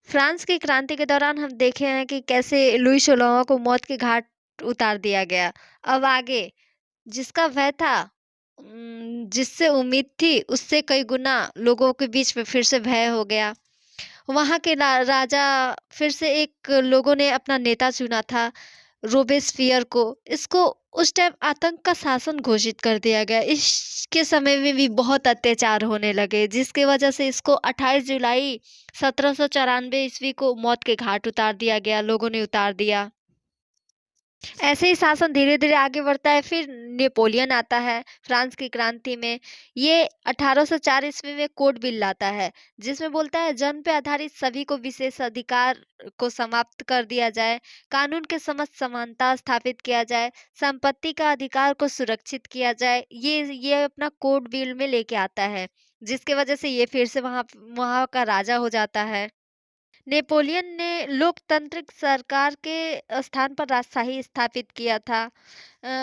France की क्रांति के दौरान हम देखे हैं कि कैसे लुई सोलहवां को मौत के घाट उतार दिया गया। अब आगे जिसका भय था, जिससे उम्मीद थी, उससे कई गुना लोगों के बीच में फिर से भय हो गया। वहाँ के राजा फिर से एक लोगों ने अपना नेता चुना था, रोबेस्पियर को। इसको उस टाइम आतंक का शासन घोषित कर दिया गया। इसके समय में भी बहुत अत्याचार होने लगे, जिसकी वजह से इसको 28 जुलाई 1794 ईस्वी को मौत के घाट उतार दिया गया, लोगों ने उतार दिया। ऐसे ही शासन धीरे-धीरे आगे बढ़ता है, फिर नेपोलियन आता है फ्रांस की क्रांति में। ये 1804 ईस्वी में कोड बिल लाता है, जिसमें बोलता है जन्म पे आधारित सभी को विशेष अधिकार को समाप्त कर दिया जाए, कानून के समक्ष समानता स्थापित किया जाए, संपत्ति का अधिकार को सुरक्षित किया जाए। ये अपना कोड बिल में लेके आता है, जिसकी वजह से ये फिर से वहाँ वहाँ का राजा हो जाता है। नेपोलियन ने लोकतांत्रिक सरकार के स्थान पर राजशाही स्थापित किया था।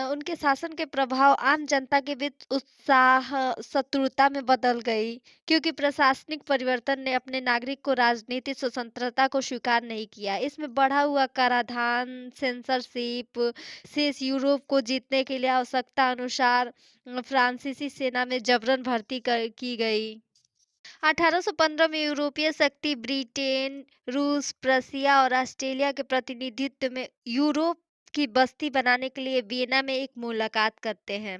उनके शासन के प्रभाव आम जनता के बीच उत्साह शत्रुता में बदल गई, क्योंकि प्रशासनिक परिवर्तन ने अपने नागरिक को राजनीतिक स्वतंत्रता को स्वीकार नहीं किया। इसमें बढ़ा हुआ कराधान, सेंसरशिप, शेष यूरोप को जीतने के लिए आवश्यकता अनुसार फ्रांसीसी सेना में जबरन भर्ती की गई। 1815 में यूरोपीय शक्ति ब्रिटेन, रूस, प्रशिया और ऑस्ट्रेलिया के प्रतिनिधित्व में यूरोप की बस्ती बनाने के लिए वियना में एक मुलाकात करते हैं।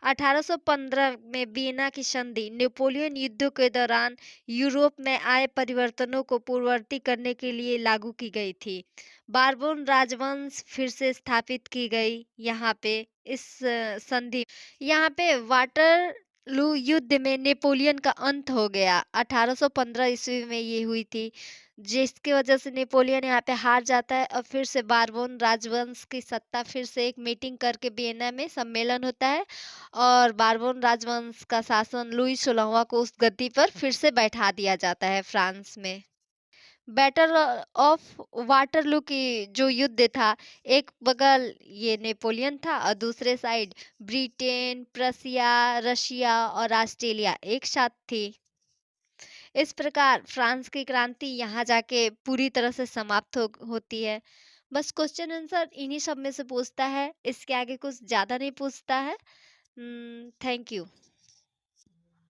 1815 में वियना की संधि नेपोलियन युद्धों के दौरान यूरोप में आए परिवर्तनों को पूर्ववर्ती करने के लिए लागू की गई थी। बारबोन राजवंश फिर से स्थापित की गई यहाँ पे, इस संधि यहाँ पे वाटरलू युद्ध में नेपोलियन का अंत हो गया। 1815 ईस्वी में ये हुई थी, जिसकी वजह से नेपोलियन यहाँ पे हार जाता है और फिर से बारबोन राजवंश की सत्ता फिर से एक मीटिंग करके वियना में सम्मेलन होता है और बारबोन राजवंश का शासन लुई 16वां को उस गद्दी पर फिर से बैठा दिया जाता है फ्रांस में। बैटल ऑफ वाटरलू की जो युद्ध था, एक बगल ये नेपोलियन था और दूसरे साइड ब्रिटेन, प्रशिया, रशिया और ऑस्ट्रेलिया एक साथ थी। इस प्रकार फ्रांस की क्रांति यहाँ जाके पूरी तरह से समाप्त होती है। बस क्वेश्चन आंसर इन्हीं सब में से पूछता है, इसके आगे कुछ ज़्यादा नहीं पूछता है। Thank you.